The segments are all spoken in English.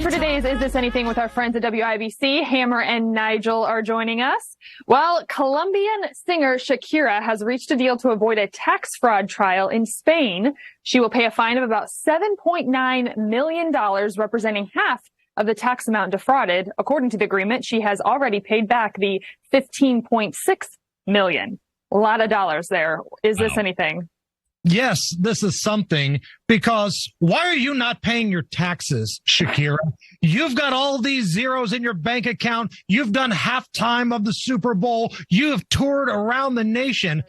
time for today's Is This Anything with our friends at WIBC. Hammer and Nigel are joining us. Well, Colombian singer Shakira has reached a deal to avoid a tax fraud trial in Spain. She will pay a fine of about $7.9 million, representing half of the tax amount defrauded. According to the agreement, she has already paid back the $15.6 million. A lot of dollars there. Is this anything? Yes, this is something, because why are you not paying your taxes, Shakira? You've got all these zeros in your bank account. You've done halftime of the Super Bowl. You have toured around the nation.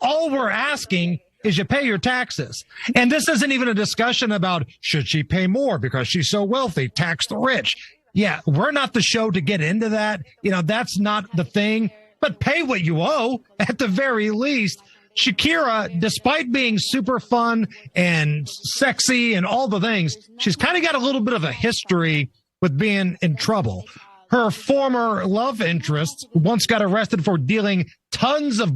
All we're asking is you pay your taxes. And this isn't even a discussion about should she pay more because she's so wealthy, tax the rich. Yeah, we're not the show to get into that. That's not the thing. But pay what you owe at the very least. Shakira, despite being super fun and sexy and all the things, she's kind of got a little bit of a history with being in trouble. Her former love interest once got arrested for dealing tons of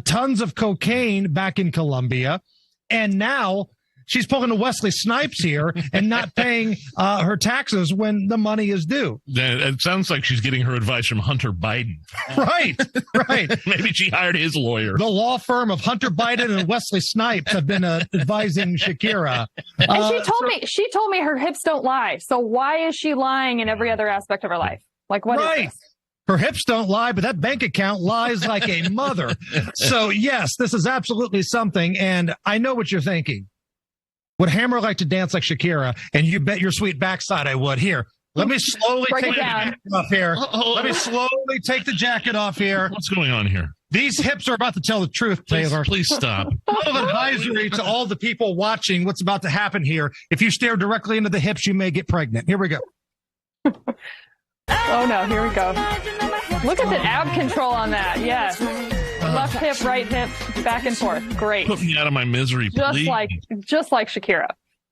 tons of cocaine back in Colombia. And now she's pulling a Wesley Snipes here and not paying her taxes when the money is due. It sounds like she's getting her advice from Hunter Biden. Right. Maybe she hired his lawyer. The law firm of Hunter Biden and Wesley Snipes have been advising Shakira. And she told me her hips don't lie. So why is she lying in every other aspect of her life? Like, what is this? Her hips don't lie, but that bank account lies like a mother. So, yes, this is absolutely something. And I know what you're thinking. Would Hammer like to dance like Shakira? And you bet your sweet backside I would. Here, let me slowly take the jacket off here. Let me slowly take the jacket off here. What's going on here? These hips are about to tell the truth, Taylor. Please stop. An advisory to all the people watching what's about to happen here. If you stare directly into the hips, you may get pregnant. Here we go. Oh, no. Here we go. Look at the ab control on that. Yes. Left hip, right hip, back and forth. Great. Put me out of my misery, please. Just like Shakira.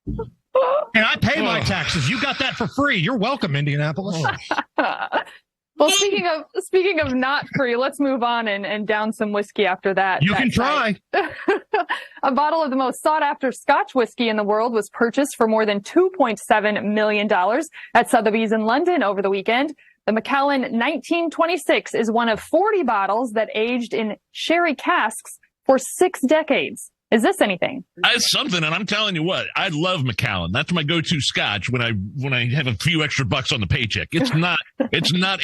And I pay my taxes. You got that for free. You're welcome, Indianapolis. Well, speaking of not free, let's move on and down some whiskey after that. You can try. A bottle of the most sought-after Scotch whiskey in the world was purchased for more than $2.7 million at Sotheby's in London over the weekend. The Macallan 1926 is one of 40 bottles that aged in sherry casks for 6 decades. Is this anything? It's something, and I'm telling you what, I love Macallan. That's my go-to Scotch when I have a few extra bucks on the paycheck. It's not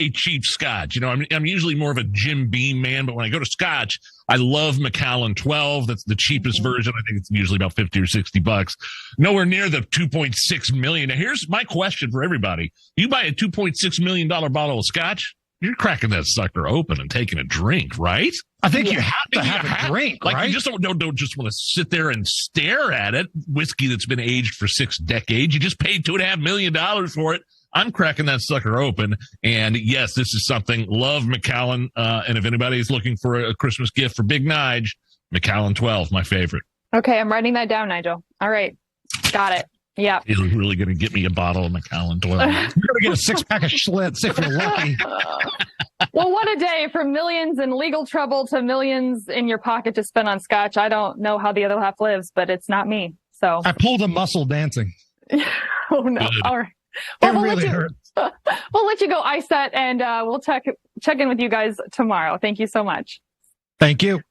a cheap Scotch. I'm usually more of a Jim Beam man, but when I go to Scotch, I love Macallan 12. That's the cheapest version. I think it's usually about 50 or 60 bucks. Nowhere near the 2.6 million. Now, here's my question for everybody. You buy a $2.6 million bottle of Scotch, you're cracking that sucker open and taking a drink, right? I think you have to have a drink, right? Like, you just don't just want to sit there and stare at it. Whiskey that's been aged for 6 decades. You just paid $2.5 million for it. I'm cracking that sucker open. And yes, this is something. Love Macallan. And if anybody's looking for a Christmas gift for Big Nige, Macallan 12, my favorite. Okay, I'm writing that down, Nigel. All right. Got it. Yeah. He's really going to get me a bottle of Macallan 12. You're going to get a 6-pack of Schlitz if you're lucky. Well, what a day. From millions in legal trouble to millions in your pocket to spend on Scotch. I don't know how the other half lives, but it's not me. So I pulled a muscle dancing. Oh, no. Good. All right. Well, It really hurts. We'll let you go ice that, and we'll check in with you guys tomorrow. Thank you so much. Thank you.